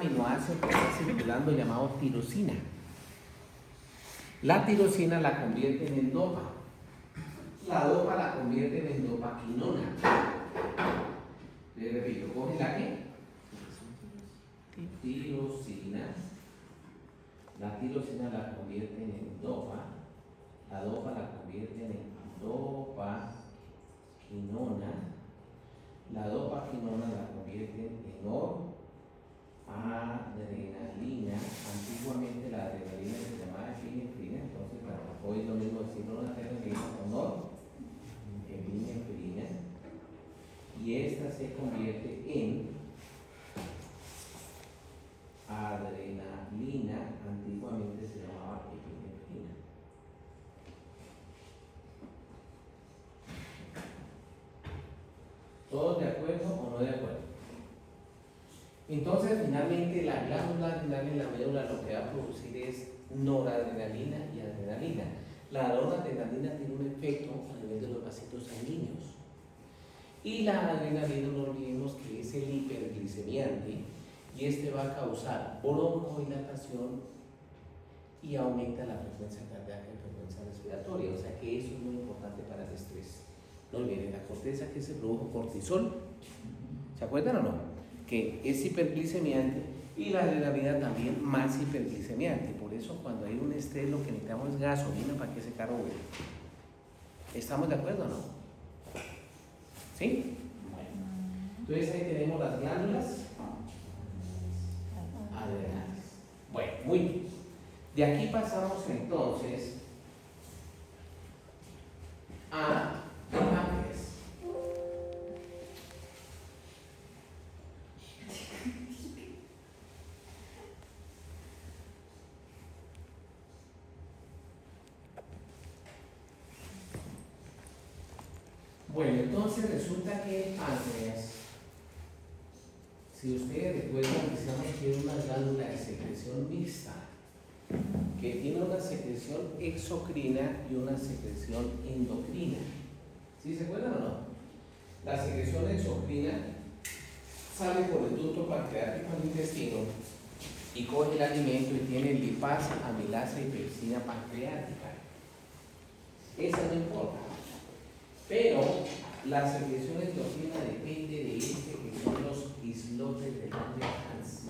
aminoácido que está circulando llamado tirosina. La tirosina la convierte en dopa. La dopa la convierte en dopaquinona. Le repito, coge la qué? Tirosina. La tirosina la convierte en dopa. La dopa la convierte en dopaquinona. La dopaquinona la convierte en noradrenalina. Antiguamente la adrenalina se llamaba epinefrina, entonces hoy es lo mismo decir noradrenalina o norepinefrina. Y esta se convierte en adrenalina, antiguamente se llamaba epinefrina. ¿Todos de acuerdo o no de acuerdo? Entonces, finalmente, la glándula adrenal en la médula lo que va a producir es noradrenalina y adrenalina. La noradrenalina tiene un efecto a nivel de los vasitos sanguíneos. Y la adrenalina, no olvidemos que es el hiperglicemiante, y este va a causar broncodilatación y aumenta la frecuencia cardíaca y frecuencia respiratoria. O sea que eso es muy importante para el estrés. No olviden la corteza, que se produjo cortisol. ¿Se acuerdan o no? Que es hiperglicemiante, y la adrenalina también más hiperglicemiante. Por eso cuando hay un estrés lo que necesitamos es gasolina para que ese carro vuele. ¿Estamos de acuerdo o no? ¿Sí? Bueno. Entonces ahí tenemos las glándulas adrenales. Bueno, muy bien. De aquí pasamos entonces a el páncreas. Bueno, entonces resulta que el páncreas, si ustedes recuerdan, decíamos que es una glándula de secreción mixta, que tiene una secreción exocrina y una secreción endocrina. ¿Sí se acuerdan o no? La secreción exocrina sale por el ducto pancreático al intestino y coge el alimento y tiene lipasa, amilasa y pepsina pancreática. Esa no importa. Pero la secreción endocrina depende de que son los islotes de Langerhans.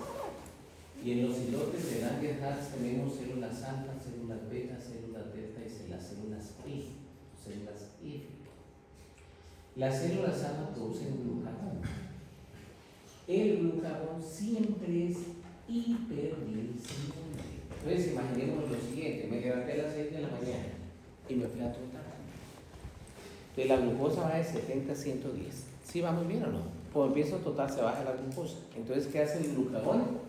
Y en los islotes de Langerhans tenemos células alfa, células beta, células delta y las células P, células F. Las células alfa producen glucagón. El glucagón siempre es hiperglicemiante. Entonces imaginemos lo siguiente: me levanté a las 6 de la mañana y me fui a trotar. Entonces la glucosa va de 70 a 110. ¿Sí vamos bien o no? Por el peso total se baja la glucosa. Entonces, ¿qué hace el glucagón?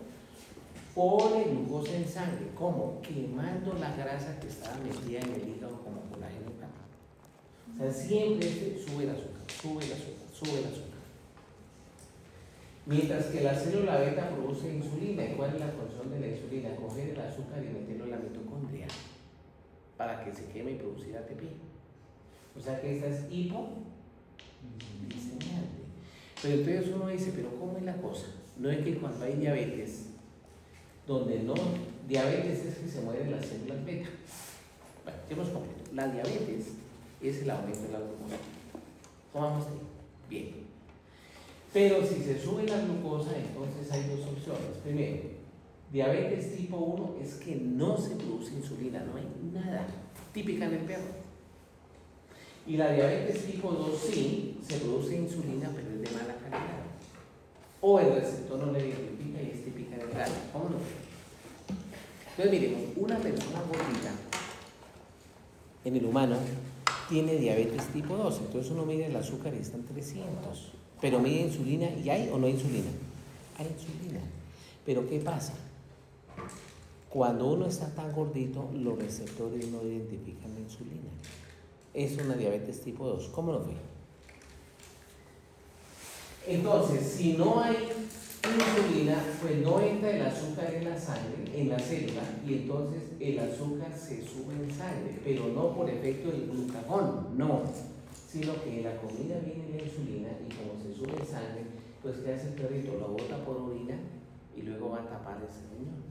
Pone glucosa en sangre. ¿Cómo? Quemando la grasa que estaba metida en el hígado como colágeno. O sea, siempre sube el azúcar, sube el azúcar, sube el azúcar. Mientras que la célula beta produce insulina. ¿Y cuál es la función de la insulina? Coger el azúcar y meterlo en la mitocondria para que se queme y producir ATP. O sea que esta es hipoglicemiante. Pero entonces uno dice, ¿pero cómo es la cosa? No es que cuando hay diabetes, donde no, diabetes es que se mueren las células beta. Bueno, tenemos completo. La diabetes es el aumento de la glucosa. ¿Cómo vamos ahí? Bien. Pero si se sube la glucosa, entonces hay dos opciones. Primero, diabetes tipo 1 es que no se produce insulina, no hay nada. Típica en el perro. Y la diabetes tipo 2 sí, se produce insulina, pero es de mala calidad. O el receptor no le identifica y es típica del gallo. ¿Cómo no? Entonces miremos, una persona gordita en el humano tiene diabetes tipo 2. Entonces uno mide el azúcar y está en 300. Pero mide insulina, ¿y hay o no hay insulina? Hay insulina. Pero ¿qué pasa? Cuando uno está tan gordito, los receptores no identifican la insulina. Es una diabetes tipo 2. ¿Cómo lo ve? Entonces, si no hay insulina, pues no entra el azúcar en la sangre, en la célula, y entonces el azúcar se sube en sangre, pero no por efecto del glucagón, no, sino que en la comida viene la insulina y como se sube en sangre, pues ¿qué hace el perrito? Lo bota por orina y luego va tapar ese riñón.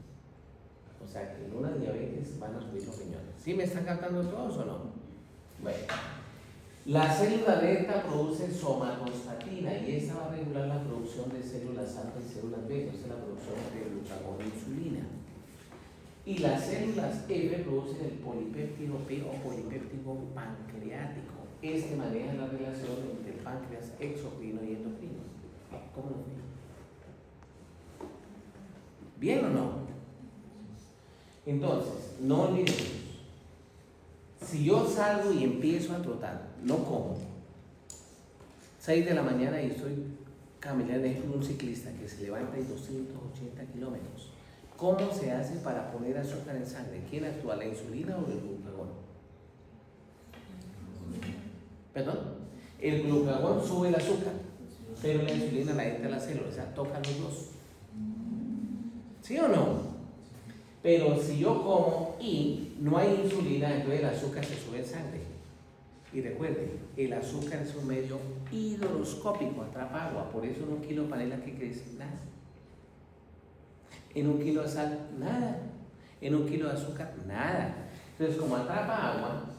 O sea que en una diabetes van a subir los riñones. ¿Sí me están captando todos o no? Bueno, la célula beta produce somatostatina y esa va a regular la producción de células alfa y células beta, esa es la producción de glucagón e insulina. Y las células F producen el polipéptido P o polipéptido pancreático. Este maneja la relación entre el páncreas exocrino y endocrino. ¿Cómo lo ven? ¿Bien o no? Entonces, no olvidemos, si yo salgo y empiezo a trotar, no como, 6 de la mañana y estoy caminando, es un ciclista que se levanta en 280 kilómetros, ¿cómo se hace para poner azúcar en sangre? ¿Quién actúa, la insulina o el glucagón? ¿Perdón? El glucagón sube el azúcar, pero la insulina la entra a la célula, o sea, tocan los dos. ¿Sí o no? Pero si yo como y no hay insulina, entonces el azúcar se sube en sangre. Y recuerden, el azúcar es un medio hidroscópico, atrapa agua, por eso en 1 kilo de panela, ¿qué crees? Nada. En 1 kilo de sal, nada. En 1 kilo de azúcar, nada. Entonces, como atrapa agua,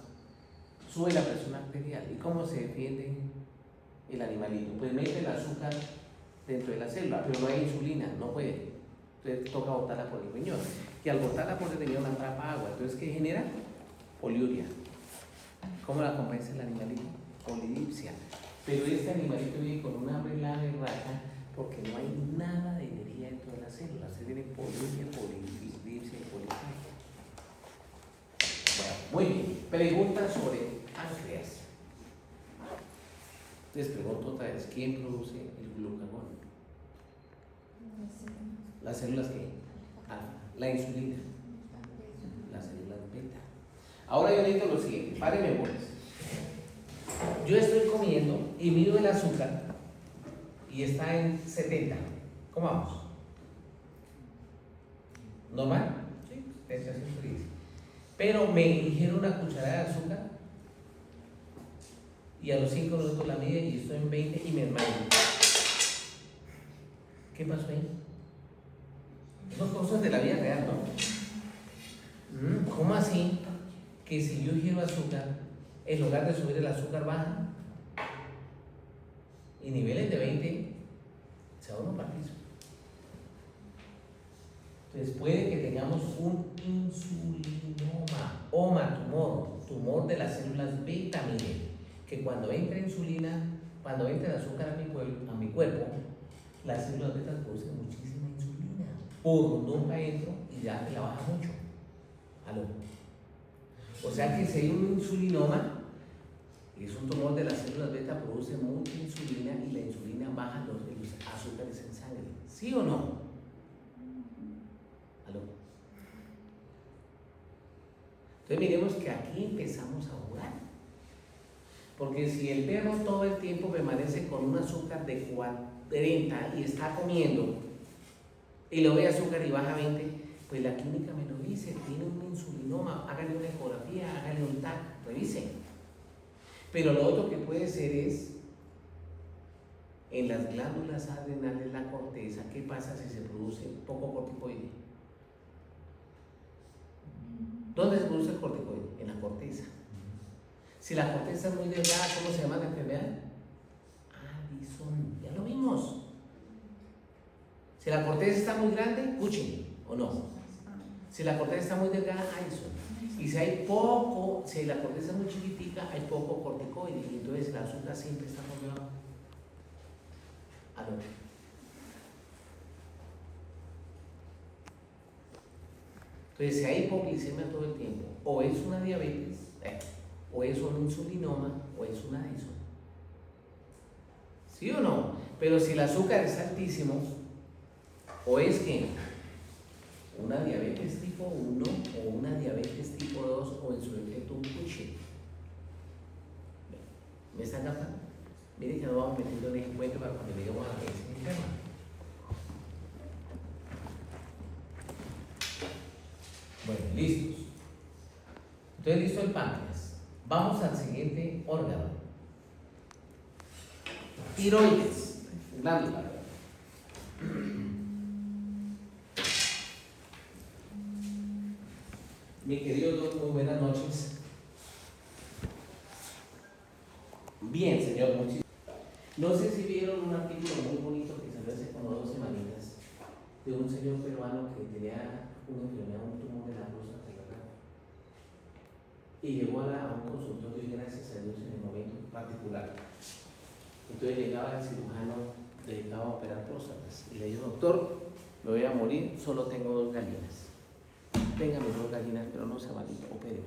sube la presión arterial. ¿Y cómo se defiende el animalito? Pues mete el azúcar dentro de la célula, pero no hay insulina, no puede. Entonces toca botarla por el riñón. Y al botarla por el riñón atrapa agua. Entonces, ¿qué genera? Poliuria. ¿Cómo la compensa el animalito? Polidipsia. Pero este animalito vive con una hambre larga y raja porque no hay nada de energía dentro de las células. Se tiene poliuria, polidipsia y polifagia. Bueno, muy bien. Pregunta sobre páncreas. Les pregunto otra vez, ¿quién produce el glucagón? Las células que la insulina, las células beta. Ahora yo necesito lo siguiente, párenme bolas. Yo estoy comiendo y mido el azúcar y está en 70. ¿Cómo vamos? ¿Normal? Sí, 70, 110. Pero me dijeron una cucharada de azúcar y a los 5 minutos la medí y estoy en 20 y me desmayo. ¿Qué pasó ahí? Son cosas de la vida real, ¿no? ¿Cómo así? Que si yo ingiero azúcar, en lugar de subir el azúcar baja y niveles de 20 se va uno para el piso. Entonces puede que tengamos un insulinoma, tumor de las células beta, miren, que cuando entra insulina, cuando entra el azúcar a mi cuerpo, las células beta producen muchísima insulina. Nunca entro y ya te la baja mucho. ¿Aló? O sea que si hay un insulinoma, es un tumor de las células beta, produce mucha insulina y la insulina baja los azúcares en sangre. ¿Sí o no? ¿Aló? Entonces miremos que aquí empezamos a jugar. Porque si el perro todo el tiempo permanece con un azúcar de 40 y está comiendo y le doy azúcar y baja 20, pues la clínica me lo dice, tiene un insulinoma, hágale una ecografía, hágale un TAC, revisen. Pero lo otro que puede ser es en las glándulas adrenales, la corteza. ¿Qué pasa si se produce poco corticoide? ¿Dónde se produce el corticoide? En la corteza. Si la corteza es muy delgada, ¿cómo se llama la enfermedad? Addison. Ya lo vimos. Si la corteza está muy grande, Cushing, ¿o no? Si la corteza está muy delgada, Addison. Y si hay poco, si la corteza es muy chiquitica, hay poco corticoide. Y entonces el azúcar siempre está por debajo. Entonces, si hay hipoglicemia todo el tiempo, o es una diabetes, o es un insulinoma, o es una Addison. ¿Sí o no? Pero si el azúcar es altísimo, o es que una diabetes tipo 1 o una diabetes tipo 2 o en su defecto un Cushing. ¿Me están captando? Miren que nos vamos metiendo en el encuentro para cuando lleguemos a la medicina interna. Bueno, listos. Entonces, listo el páncreas. Vamos al siguiente órgano. Tiroides, glándula. Mi querido doctor, muy buenas noches. Bien, señor, muchísimas. No sé si vieron un artículo muy bonito que salió hace como 2 semanitas de un señor peruano que tenía una enfermedad, un tumor de la próstata, ¿verdad? Y llegó a un consultorio y gracias a Dios en el momento particular. Entonces llegaba el cirujano dedicado a operar próstatas y le dijo: doctor, me voy a morir, solo tengo 2 gallinas. Tenga mis 2 gallinas, pero no se vale, opere.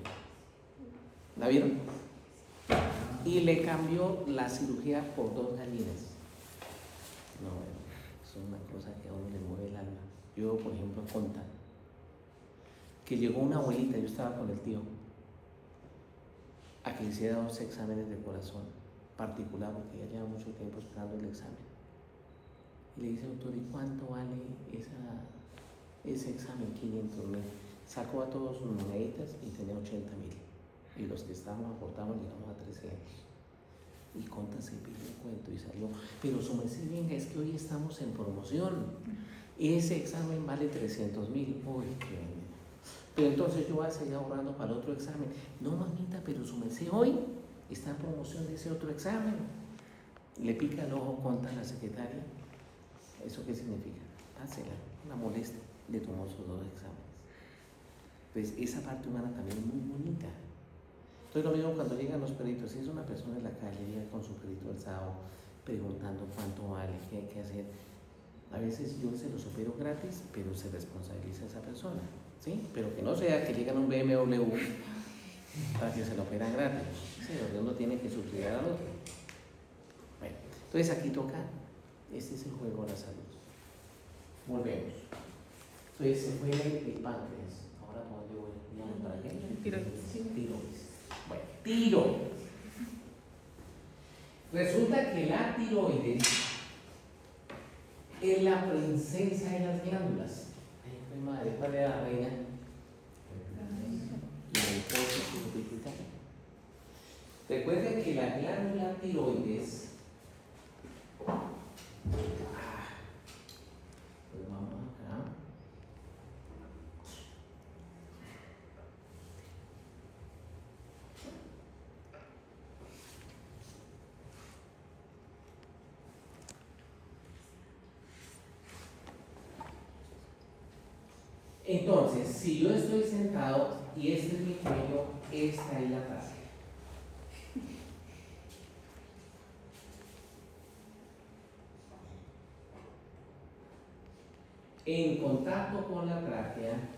¿La vieron? Y le cambió la cirugía por 2 gallinas. No, bueno, es una cosa que a uno le mueve el alma. Yo, por ejemplo, contar que llegó una abuelita, yo estaba con el tío, a que hiciera 2 exámenes de corazón particular, porque ya lleva mucho tiempo esperando el examen. Y le dice: doctor, ¿y cuánto vale ese examen? 500.000. Sacó a todos sus moneditas y tenía 80.000. Y los que estábamos aportamos llegamos a 13 años. Y Conta se pidió el cuento y salió: pero su merced, venga, es que hoy estamos en promoción. Ese examen vale 300.000. Uy, qué bien. Pero entonces yo voy a seguir ahorrando para el otro examen. No, mamita, pero su merced, hoy está en promoción de ese otro examen. Le pica el ojo Conta a la secretaria. ¿Eso qué significa? Hácela, una molestia. Le tomó sus 2 exámenes. Pues esa parte humana también es muy bonita. Entonces lo mismo cuando llegan los peritos. Si es una persona en la calle, llega con su perito alzado preguntando cuánto vale, qué hay que hacer. A veces yo se los opero gratis, pero se responsabiliza a esa persona, ¿sí? Pero que no sea que llegan a un BMW para que se lo operan gratis. Sí, uno tiene que subsidiar al otro. Bueno, entonces aquí toca, este es el juego de la salud. Volvemos. Entonces se fue el páncreas. Ahora, ¿para dónde voy? ¿Vamos para qué? Tiroides. Bueno, tiroides. Resulta que la tiroides es la princesa de las glándulas. Ay, qué madre, ¿cuál era la reina? La hipófisis pituitaria. Recuerden que la glándula tiroides, pues vamos acá. Entonces, si yo estoy sentado y este es mi cuello, esta es la tráquea. En contacto con la tráquea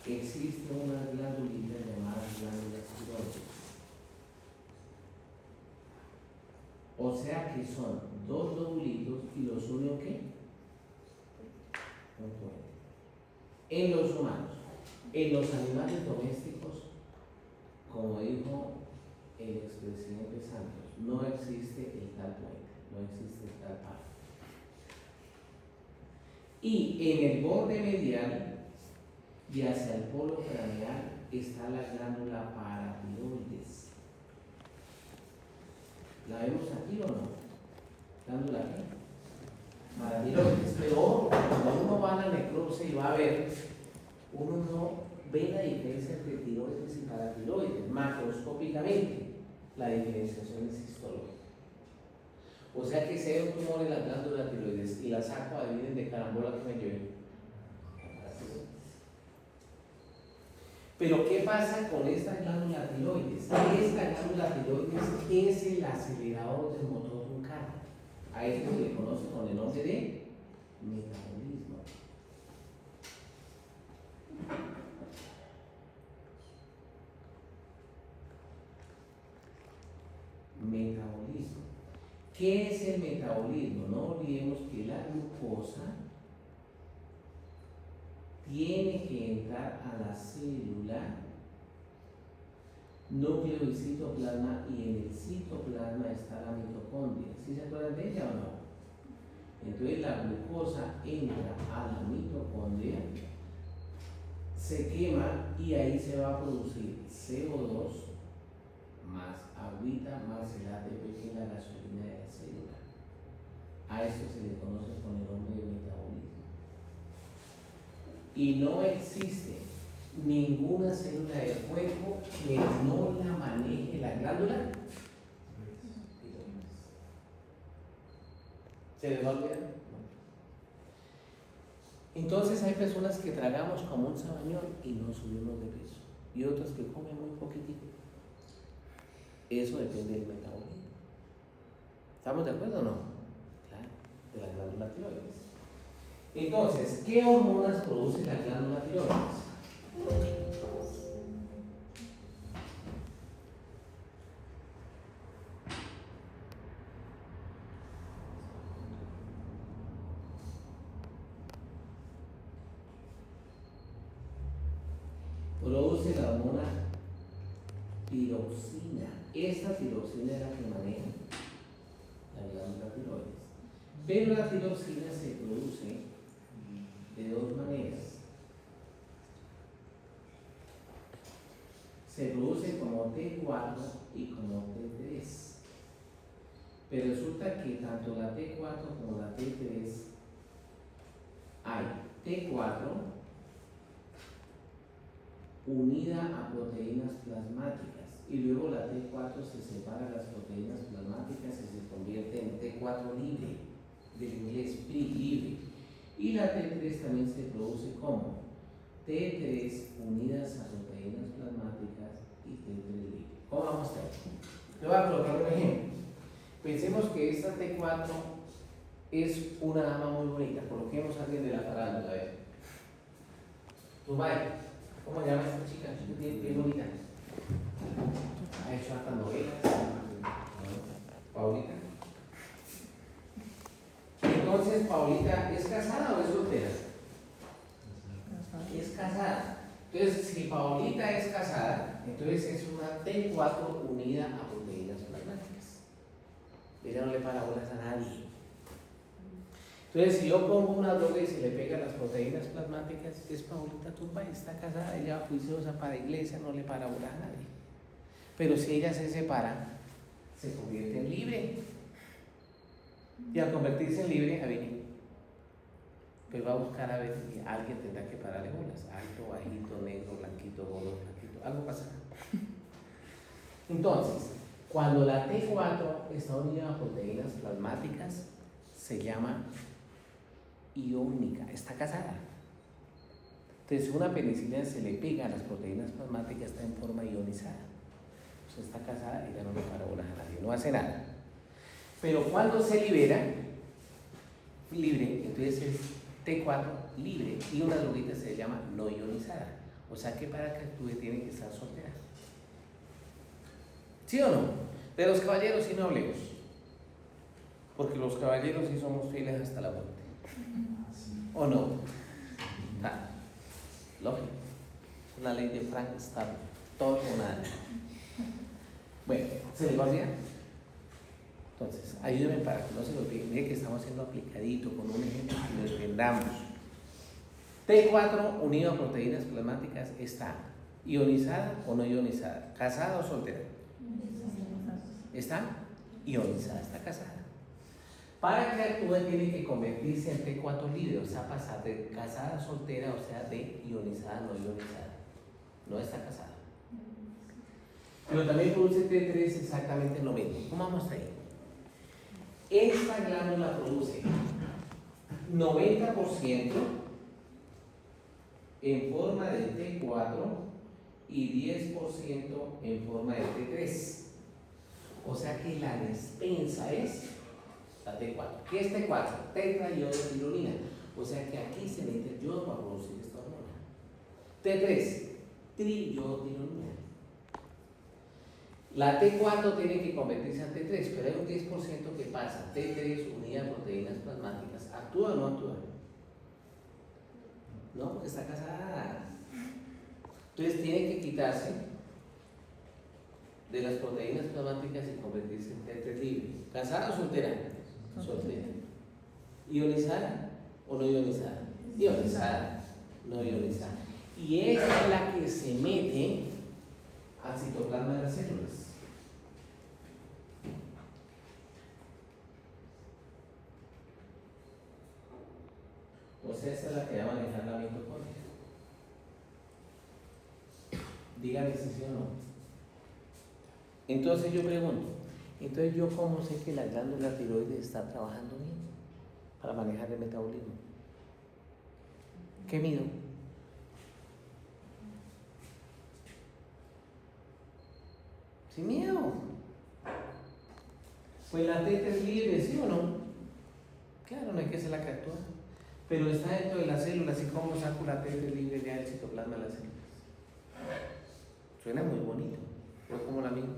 existe una glandulita llamada glándula tiroides. O sea que son 2 lobulitos y los unió ¿qué? Un puente. En los humanos, en los animales domésticos, como dijo el expresidente Santos, no existe el tal puente, no existe el tal par. Y en el borde medial y hacia el polo craneal está la glándula paratiroides. ¿La vemos aquí o no? ¿Glándula qué? Paratiroides. Pero cuando uno va a la necropsia y va a ver, uno no ve la diferencia entre tiroides y paratiroides macroscópicamente. La diferenciación es histológica. O sea que si hay un tumor en la glándula tiroides y la saco, adivinen de carambola que me lleve. Pero ¿qué pasa con esta glándula tiroides? Esta glándula tiroides es el acelerador del motor de un carro. A esto se le conoce con el nombre de metabolismo. Metabolismo. ¿Qué es el metabolismo? No olvidemos que la glucosa tiene que entrar a la célula, núcleo y citoplasma, y en el citoplasma está la mitocondria. ¿Sí se acuerdan de ella o no? Entonces la glucosa entra a la mitocondria, se quema y ahí se va a producir CO2 más agüita más el ATP, que es la gasolina de la célula. A esto se le conoce con el nombre de metabolismo. Y no existe ninguna célula del cuerpo que no la maneje la glándula tiroides. ¿Se les va a olvidar? No. Entonces hay personas que tragamos como un sabañón y no subimos de peso, y otras que comen muy poquitito. Eso depende del metabolismo. ¿Estamos de acuerdo o no? Claro, de la glándula tiroides. Entonces, ¿qué hormonas produce la glándula tiroides? Produce la hormona tiroxina. Esta tiroxina es la que maneja la glándula tiroides. Pero la tiroxina se produce de dos maneras. Se produce como T4 y como T3. Pero resulta que tanto la T4 como la T3 hay T4 unida a proteínas plasmáticas, y luego la T4 se separa de las proteínas plasmáticas y se convierte en T4 libre, del inglés free, libre. Y la T3 también se produce como T3 unidas a proteínas plasmáticas y T3 libre. ¿Cómo vamos a hacer? Le voy a colocar un ejemplo. Pensemos que esta T4 es una dama muy bonita. Coloquemos a alguien de la farándula, a ver. Dubái. ¿Cómo se llama esta chica? Bien bonita. Ha hecho hartas novelas. Paulita. Entonces, ¿Paulita es casada o es soltera? Es casada. Entonces, si Paulita es casada, entonces es una T4 unida a proteínas plasmáticas. Ella no le para bolas a nadie. Entonces, si yo pongo una droga y se le pega las proteínas plasmáticas, es Paulita Tumba, está casada, ella juiciosa para la iglesia, no le para bolas a nadie. Pero si ella se separa, se convierte en libre. Y al convertirse en libre, adivinen, pues va a buscar a ver si alguien tendrá que pararle bolas. Alto, bajito, negro, blanquito, gordo, blanquito, algo pasará. Entonces, cuando la T4 está unida a proteínas plasmáticas, se llama iónica, está casada. Entonces, si una penicilina se le pega a las proteínas plasmáticas, está en forma ionizada. O sea, está casada y ya no le para bolas a nadie, no hace nada. Pero cuando se libera, libre, entonces es T4 libre, y una droguita se llama no ionizada. O sea que para que actúe tiene que estar soltera. ¿Sí o no? De los caballeros sí no hablemos, porque los caballeros sí somos fieles hasta la muerte. ¿O no? Ah, lógico. Es la ley de Frankenstein. Todo o nada. Bueno, ¿se les va a olvidar? Entonces, ayúdenme para que no se lo olviden. Miren que estamos haciendo aplicadito con un ejemplo que lo entendamos. T4 unido a proteínas plasmáticas está ionizada o no ionizada, casada o soltera. Está ionizada, está casada. Para que actúe tiene que convertirse en T4 libre, o sea, pasar de casada a soltera, o sea, de ionizada a no ionizada. No está casada. Pero también produce T3 exactamente lo mismo. ¿Cómo vamos a ir? Esta glándula produce 90% en forma de T4 y 10% en forma de T3. O sea que la despensa es la T4. ¿Qué es T4? Tetraiodotirolina. O sea que aquí se mete el yodo para producir esta hormona. T3, triiodotirolina. La T4 tiene que convertirse en T3, pero hay un 10% que pasa. T3 unida a proteínas plasmáticas. ¿Actúa o no actúa? No, porque está casada. Entonces tiene que quitarse de las proteínas plasmáticas y convertirse en T3 libre. ¿Casada o soltera? Soltera. ¿Ionizada o no ionizada? Ionizada, no ionizada. Y esa es la que se mete al citoplasma de las células. O sea, esa es la que va a manejar la mitocondria. Dígame si sí o no. Entonces yo pregunto, entonces yo cómo sé que la glándula tiroides está trabajando bien para manejar el metabolismo. ¿Qué mido? Sin miedo. Pues la teta es libre, ¿sí o no? Claro, no hay que ser la que actúa. Pero está dentro de la célula, así como saco la teta es libre ya del citoplasma de las células. Suena muy bonito, pero como la misma.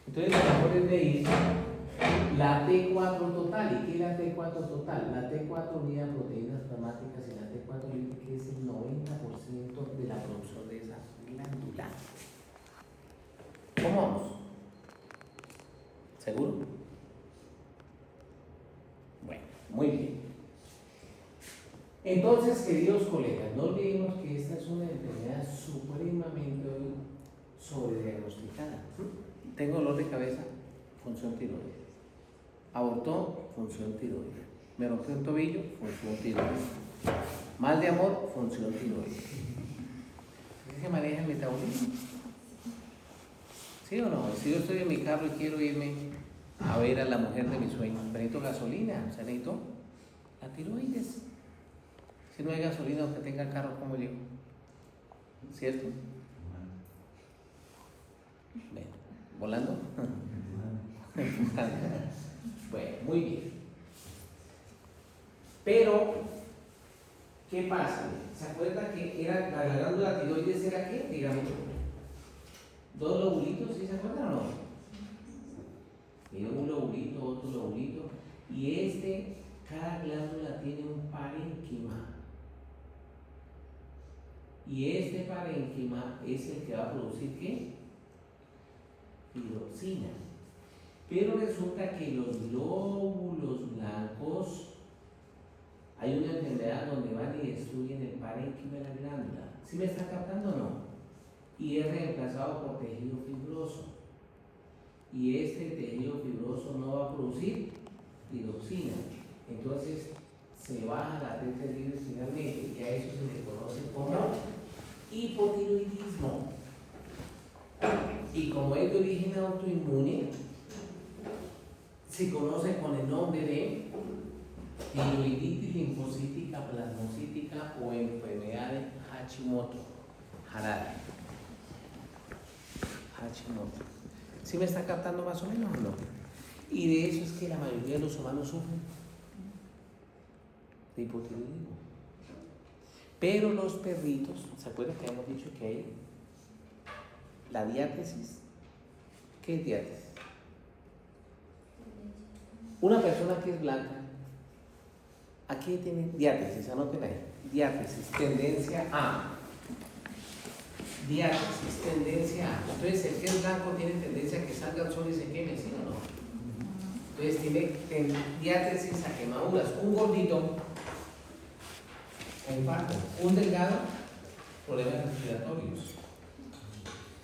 Entonces, lo mejor es medir la T4 total. ¿Y qué es la T4 total? La T4 unida proteínas plasmáticas y la T4 lípica, que es el 90% de la producción de esa glándula. ¿Cómo vamos? ¿Seguro? Bueno, muy bien. Entonces, queridos colegas, no olvidemos que esta es una enfermedad supremamente sobrediagnosticada. Tengo dolor de cabeza, función tiroides. Abortó, función tiroides. Me rompió un tobillo, función tiroides. Mal de amor, función tiroides. ¿Qué se maneja el metabolismo? ¿Sí o no? Si yo estoy en mi carro y quiero irme a ver a la mujer de mis sueños, necesito gasolina, o sea, necesito la tiroides. Si no hay gasolina o que tenga carro, ¿cómo llego? ¿Cierto? Ven, ¿volando? Bueno, muy bien. Pero, ¿qué pasa? ¿Se acuerda que era la glándula tiroides era qué? Digamos, dos lobulitos, ¿sí se acuerdan o no? Tiene un lobulito, otro lobulito, y cada glándula tiene un parénquima. Y este parénquima es el que va a producir ¿qué? Tiroxina. Pero resulta que los glóbulos blancos, hay una enfermedad donde van y destruyen el parénquima de la glándula. ¿Sí me está captando o no? Y es reemplazado por tejido fibroso. Y este tejido fibroso no va a producir tiroxina. Entonces se baja la teta libre finalmente, y a eso se le conoce como hipotiroidismo. Y como es de origen autoinmune, se conoce con el nombre de tiroiditis linfocítica plasmocítica o enfermedad de Hashimoto. Hashimoto. ¿Sí me está captando más o menos o no? Y de eso es que la mayoría de los humanos sufren de hipotiroidismo. Pero los perritos, ¿se acuerdan que hemos dicho que hay la diátesis? ¿Qué es diátesis? Una persona que es blanca, aquí tiene diátesis, anoten ahí. Diátesis, tendencia A. Diátesis, tendencia A. Entonces, el que es blanco tiene tendencia a que salga el sol y se queme, ¿sí o no? Entonces, tiene diátesis a quemaduras. Un gordito, infarto. Un delgado, problemas respiratorios.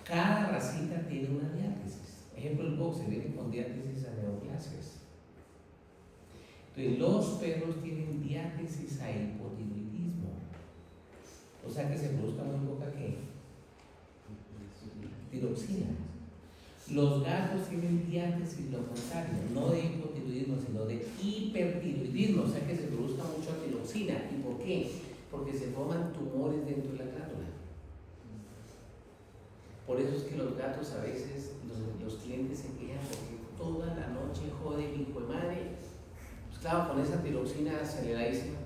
Cada racita tiene una diátesis. Ejemplo, el boxer viene con diátesis a neoplasias. Entonces, los perros tienen diátesis a hipotiroidismo. O sea que se produzca muy poca ¿qué? Tiroxina. Los gatos tienen diátesis, lo contrario, no de hipotiroidismo, sino de hipertiroidismo, o sea que se produzca mucha tiroxina. ¿Y por qué? Porque se forman tumores dentro de la glándula. Por eso es que los gatos a veces, los clientes se quejan porque toda la noche jode mi hijo de madre. Pues claro, con esa tiroxina aceleradísima.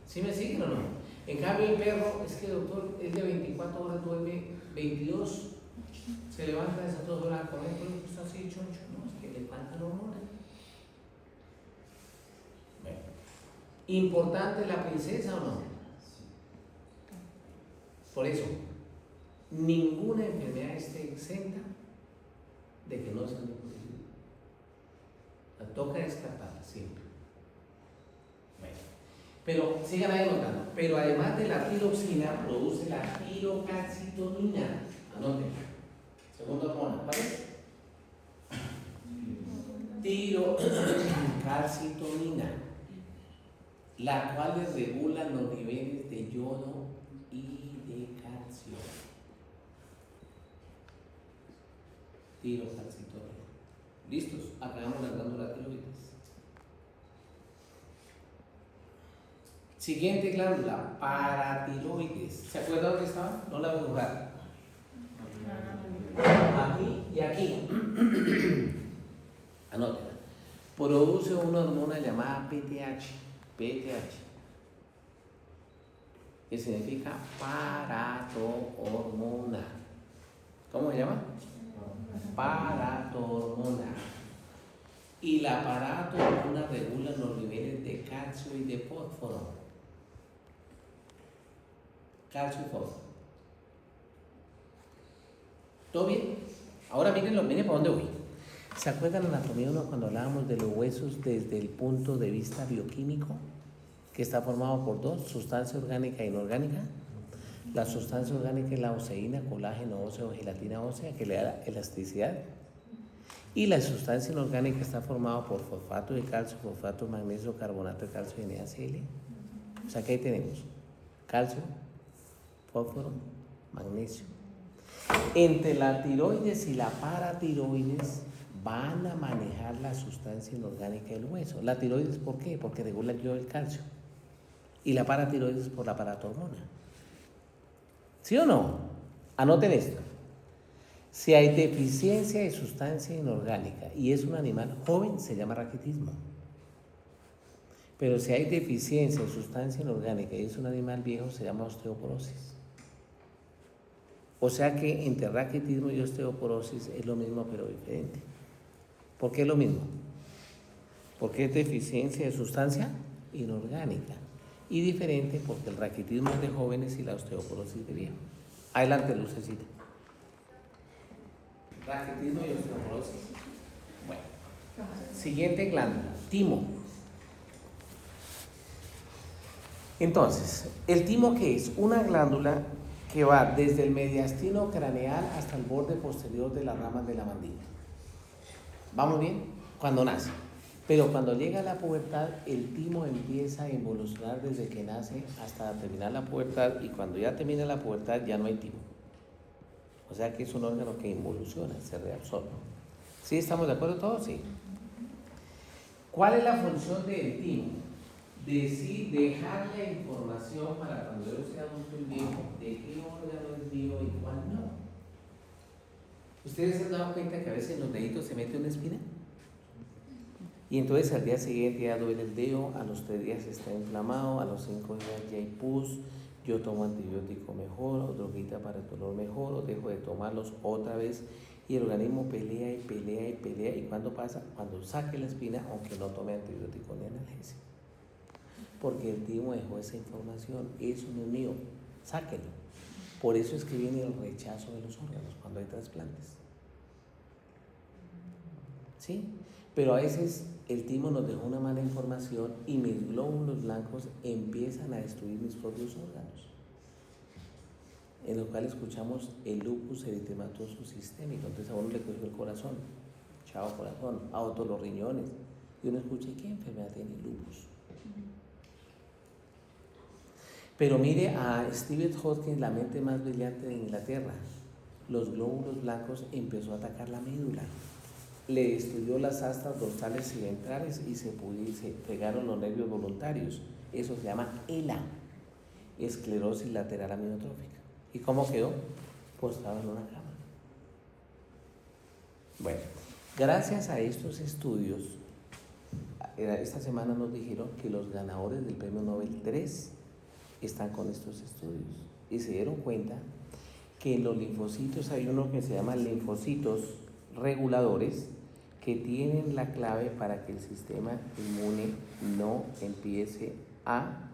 ¿Sí me siguen o no? En cambio el perro, es que doctor, es de 24 horas, duerme 22, se levanta a esas 2 horas a comer, pero está así choncho, no, es que le faltan hormonas. Bueno, ¿importante la princesa o no? Por eso, ninguna enfermedad esté exenta de que no sea un hipotiroidismo. La toca descartarla siempre. Bueno, pero sigan ahí notando. Pero además de la tiroxina, produce la tirocalcitonina. Anoten. Segunda hormona, ¿vale? Tirocalcitonina, la cual regula los niveles de yodo y de calcio. Tirocalcitonía. ¿Listos? Acabamos la glándula tiroides. Siguiente glándula, paratiroides. ¿Se acuerdan dónde estaba? No la voy a jugar. Aquí y aquí. Anótela. Produce una hormona llamada PTH, que significa paratohormona. ¿Cómo se llama? Paratohormona. Y la paratohormona regula los niveles de calcio y de fósforo. Calcio y fósforo. ¿Todo bien? Ahora miren para dónde voy. ¿Se acuerdan en anatomía 1 cuando hablábamos de los huesos desde el punto de vista bioquímico? Que está formado por dos, sustancia orgánica e inorgánica. La sustancia orgánica es la oseína, colágeno óseo, gelatina ósea, que le da elasticidad. Y la sustancia inorgánica está formada por fosfato de calcio, fosfato de magnesio, carbonato de calcio y NaCl. O sea que ahí tenemos calcio, fósforo, magnesio. Entre la tiroides y la paratiroides van a manejar la sustancia inorgánica del hueso. La tiroides, ¿por qué? Porque regula el yodo del calcio. Y la paratiroides por la paratohormona. ¿Sí o no? Anoten esto. Si hay deficiencia de sustancia inorgánica y es un animal joven, se llama raquitismo. Pero si hay deficiencia de sustancia inorgánica y es un animal viejo, se llama osteoporosis. O sea que entre raquitismo y osteoporosis es lo mismo pero diferente. ¿Por qué es lo mismo? Porque es deficiencia de sustancia inorgánica. Y diferente porque el raquitismo es de jóvenes y la osteoporosis de viejos. Adelante, Lucecita. Raquitismo y osteoporosis. Bueno. Siguiente glándula, timo. Entonces, ¿el timo qué es? Una glándula que va desde el mediastino craneal hasta el borde posterior de las ramas de la mandíbula. ¿Vamos bien? Cuando nace. Pero cuando llega a la pubertad, el timo empieza a evolucionar desde que nace hasta terminar la pubertad, y cuando ya termina la pubertad ya no hay timo. O sea que es un órgano que involuciona, se reabsorbe. ¿Sí estamos de acuerdo todos? Sí. ¿Cuál es la función del timo? Dejar la información para cuando yo sea adulto y viejo de qué órgano es mío y cuál no. ¿Ustedes se han dado cuenta que a veces en los deditos se mete una espina? Y entonces al día siguiente ya duele el dedo, a los 3 días está inflamado, a los 5 días ya hay pus, yo tomo antibiótico mejor, o droguita para el dolor mejor, o dejo de tomarlos otra vez, y el organismo pelea y pelea y pelea. ¿Y cuándo pasa? Cuando saque la espina, aunque no tome antibiótico ni analgésico. Porque el timo dejó esa información, eso no es mío, sáquenlo. Por eso es que viene el rechazo de los órganos cuando hay trasplantes. ¿Sí? Pero a veces el timo nos dejó una mala información y mis glóbulos blancos empiezan a destruir mis propios órganos. En lo cual escuchamos el lupus eritematoso sistémico. Entonces a uno le cogió el corazón, chao corazón, a otros los riñones. Y uno escucha, ¿qué enfermedad tiene el lupus? Pero mire a Stephen Hawking, la mente más brillante de Inglaterra. Los glóbulos blancos empezó a atacar la médula. Le destruyó las astas dorsales y ventrales y se pegaron los nervios voluntarios. Eso se llama ELA, esclerosis lateral amiotrófica. ¿Y cómo quedó? Postrado en una cama. Bueno, gracias a estos estudios, esta semana nos dijeron que los ganadores del premio Nobel 3 están con estos estudios y se dieron cuenta que en los linfocitos hay uno que se llama linfocitos reguladores que tienen la clave para que el sistema inmune no empiece a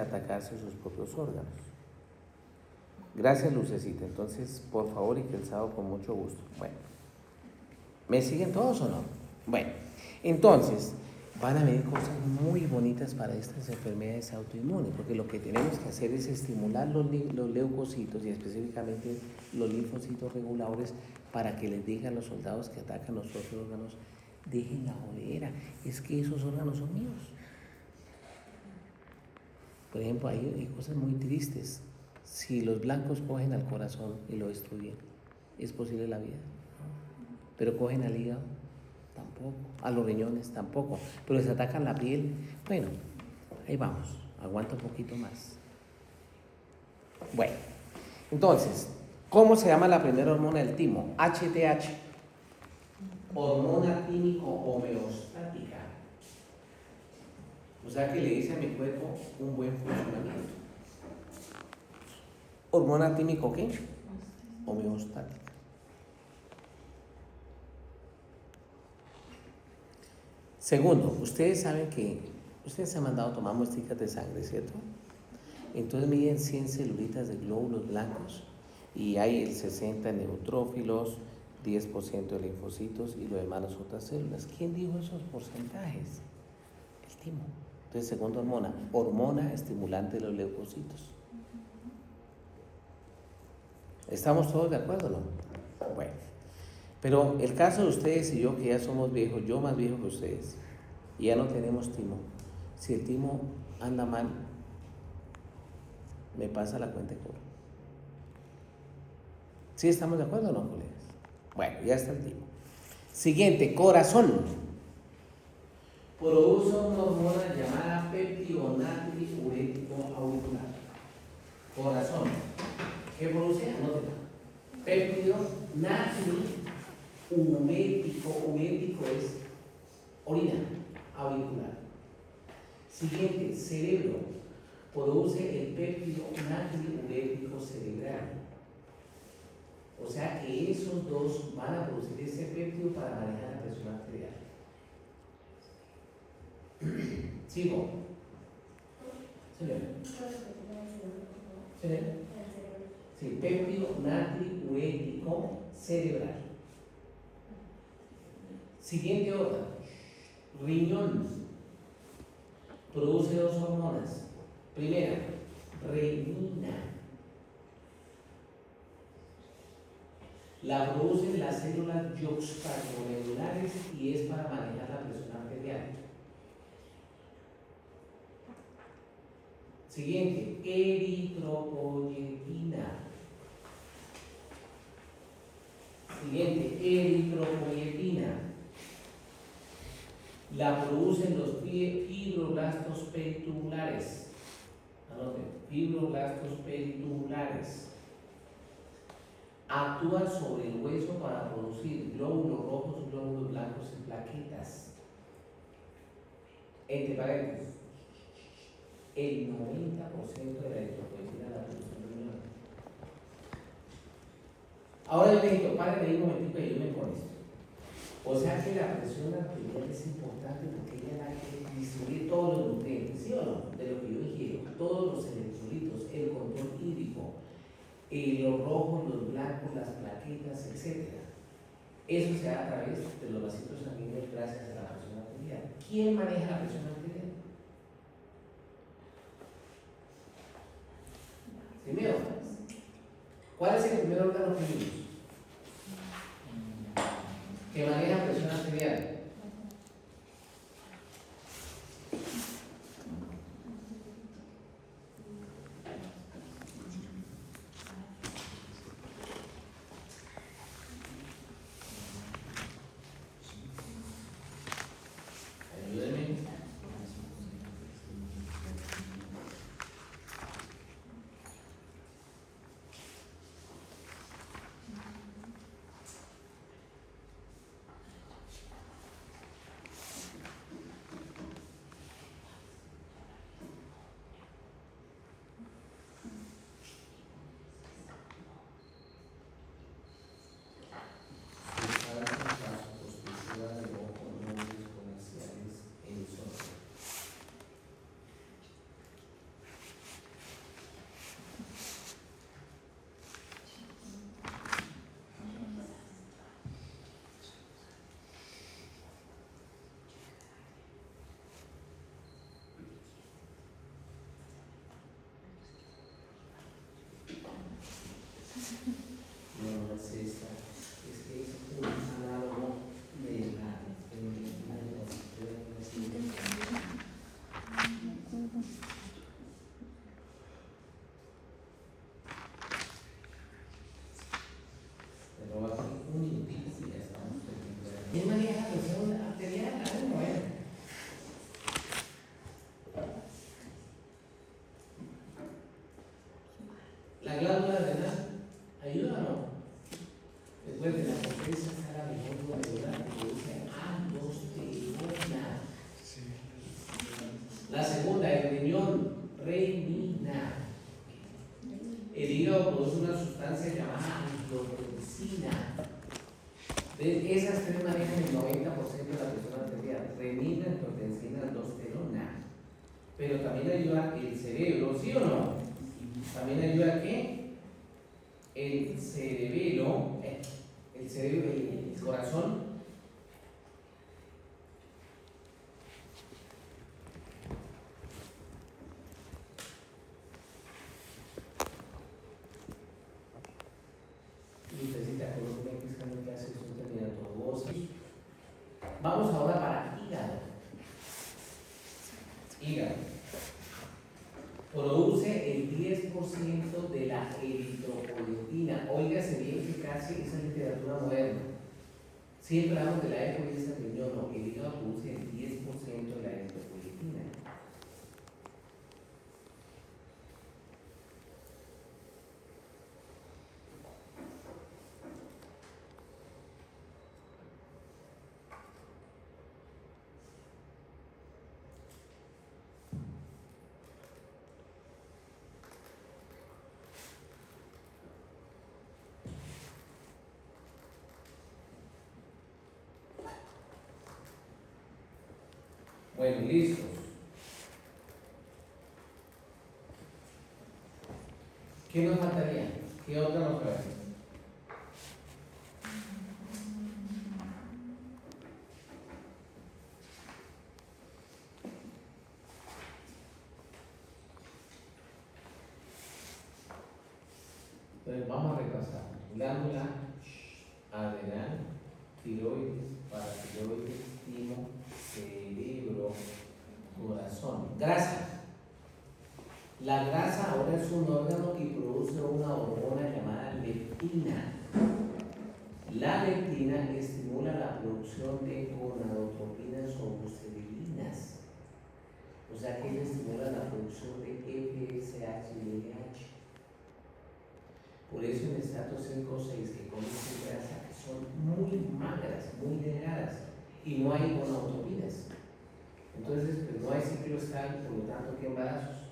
atacarse sus propios órganos. Gracias, Lucecita. Entonces, por favor, y que el sábado con mucho gusto. Bueno, ¿me siguen todos o no? Bueno, entonces van a venir cosas muy bonitas para estas enfermedades autoinmunes, porque lo que tenemos que hacer es estimular los leucocitos y específicamente los linfocitos reguladores para que les digan a los soldados que atacan los propios órganos Dejen la jodera, es que esos órganos son míos. Por ejemplo, hay cosas muy tristes. Si los blancos cogen al corazón y lo destruyen, ¿es posible la vida? Pero cogen al hígado, tampoco. A los riñones, tampoco. Pero les atacan la piel. Bueno, ahí vamos. Aguanta un poquito más. Bueno, entonces, ¿cómo se llama la primera hormona del timo? HTH. Hormona químico homeostática. O sea que le dice a mi cuerpo un buen funcionamiento. ¿Hormona químico qué? Homeostática. Segundo, ustedes saben que ustedes se han mandado a tomar muestricas de sangre, ¿cierto? Entonces miden 100 celulitas de glóbulos blancos y hay el 60 neutrófilos, 10% de linfocitos y lo demás las otras células. ¿Quién dijo esos porcentajes? El timo. Entonces, segunda hormona estimulante de los leucocitos. ¿Estamos todos de acuerdo o no? Bueno, pero el caso de ustedes y yo, que ya somos viejos, yo más viejo que ustedes, y ya no tenemos timo. Si el timo anda mal, me pasa la cuenta de cobro. ¿Sí estamos de acuerdo o no, colegas? Bueno, ya está el timo. Siguiente, corazón. Produce una hormona llamada peptidonatriurético auricular. Corazón. ¿Qué produce? Anótela. Peptidonatriurético. Urético es orina auricular. Siguiente, cerebro. Produce el péptido natriurético cerebral. O sea que esos dos van a producir ese péptido para manejar la presión arterial. ¿Sigo? Señor. Sí, péptido natriurético cerebral. Siguiente órgano, riñón. Produce dos hormonas. Primera, renina. La producen las células yuxtaglomerulares y es para manejar la presión arterial. Siguiente, eritropoyetina. Siguiente, eritropoyetina. La producen los fibroblastos peritubulares. Anoten, fibroblastos peritubulares. Actúa sobre el hueso para producir glóbulos rojos, glóbulos blancos y plaquetas. Entre paréntesis, el 90% de la eritropoyetina la produce el riñón. Ahora yo le digo, párate ahí un momentito y yo me con esto. O sea que la presión arterial es importante porque ella la que distribuye todos los nutrientes, ¿sí o no? De lo que yo ingiero, todos los electrolitos, el control hídrico, los rojos, los blancos, las plaquetas, etc. Eso se da a través de los vasitos sanguíneos gracias a la presión arterial. ¿Quién maneja la presión arterial? Primero, ¿cuál es el primer órgano que vimos? Que maneja presión arterial. ¿Quién maneja la presión arterial? A ver. ¿La glándula renal ayuda o no? Después de la potencia está la glándula renal que produce aldosterona. La segunda, el riñón, renina. El hígado produce una sustancia llamada angiotensina. Esas tres manejan el 90% de la presión arterial: renina, angiotensina, aldosterona. Pero también ayuda el cerebro, ¿sí o no? También ayuda ¿qué? El cerebelo, el corazón. Vamos ahora para hígado. Hígado. Produce el 10% de la eritropoyetina. Óigase bien que casi esa literatura moderna. Siempre hablamos de la EPO y esa riñón, no. El hígado produce el 10% de la eritropoyetina. Bueno, listos. ¿Qué nos faltaría? ¿Qué otra nos faltaría? Entonces vamos a repasar. Glándula adrenal, tiroides, paratiroides, timo, cerebro, corazón. Grasa. La grasa ahora es un órgano que produce una hormona llamada leptina. La leptina estimula la producción de gonadotropinas o busterilinas. O sea que ella estimula la producción de FSH y LH. Por eso en estrato 5 o 6 que comen grasa son muy magras, muy delgadas y no hay gonadotropinas. Entonces, pues no hay ciclo estable, por lo tanto, ¿qué embarazos?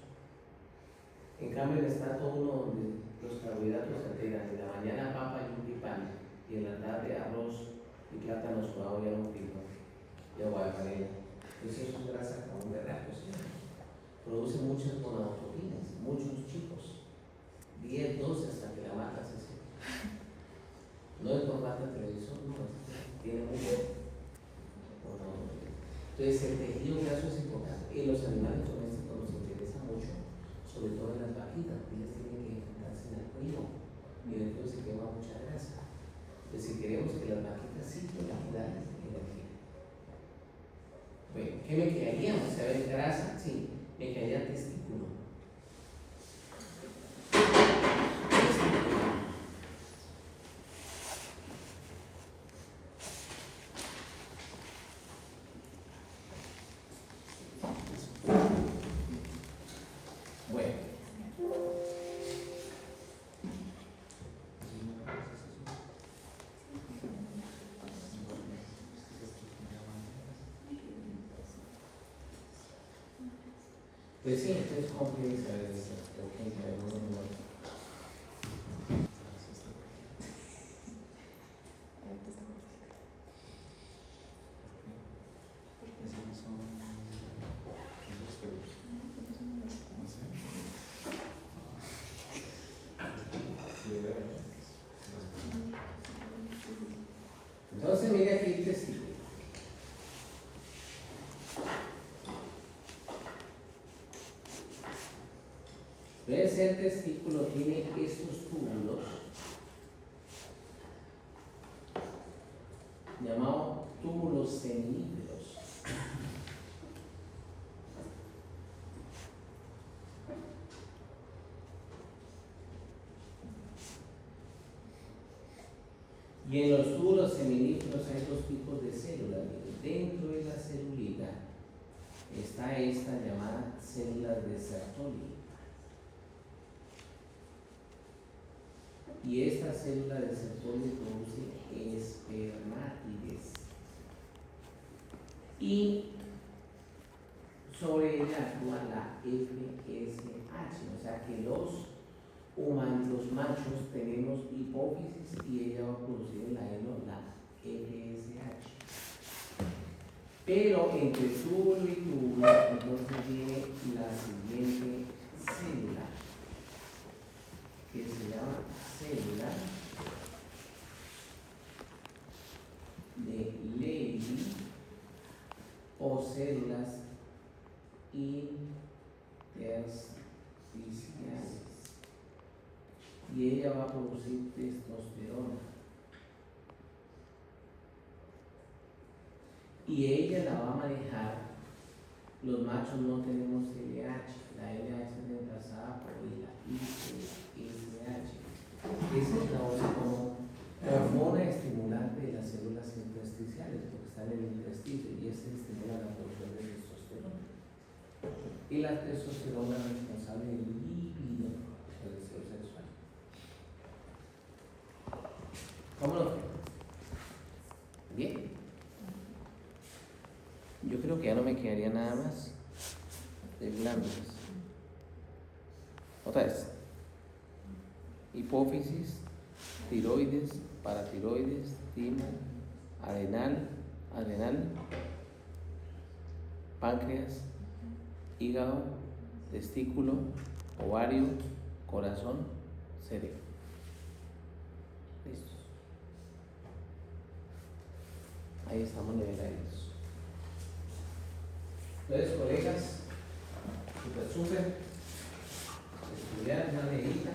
En cambio, en el estrato 1, donde los carbohidratos se alteran, en la mañana papa y un pan, y en la tarde arroz y plátano sudado y un pico, y agua de panela. Entonces, eso es grasa común de racos. Produce muchas gonadotropinas, muchos chicos. 10, 12 hasta que la matas así. No es por falta de televisor, no, tiene mucho. Entonces el tejido graso es importante. Y los animales domésticos nos interesa mucho, sobre todo en las vaquitas, porque ellas tienen que enfrentarse en el frío y después se quema mucha grasa. Entonces si queremos que las vaquitas sí tengan energía. Bueno, ¿qué me quedaría? ¿Saber grasa? Sí, me quedaría testículo. Pues sí, entonces cómplice a veces, entonces mira aquí el testículo. Entonces el testículo tiene estos túbulos llamados túbulos semíferos. Y en los túbulos seminíferos hay dos tipos de células. Dentro de la celulita está esta llamada célula de Sertoli. Y esta célula de Sertoli produce espermátides. Y sobre ella actúa la FSH, o sea que los humanos, los machos, tenemos hipófisis y ella va a producir en la heno la FSH. Pero entre túbulo y túbulo, entonces viene la siguiente célula, que se llama célula de Levy o células intersticiales. Y ella va a producir testosterona. Y ella la va a manejar. Los machos no tenemos LH, la LH es reemplazada por la ISH. Esa es la otra como hormona estimulante de las células intersticiales, porque están en el intersticio y ese estimula la producción de testosterona. Y la testosterona es responsable del libido, del deseo sexual. ¿Cómo lo ven? Bien. Yo creo que ya no me quedaría nada más de glándulas. Otra vez. Hipófisis, tiroides, paratiroides, timo, adrenal, páncreas, hígado, testículo, ovario, corazón, cerebro. Listos. Ahí estamos nivelados. Entonces, colegas, súper, estudiar una leída.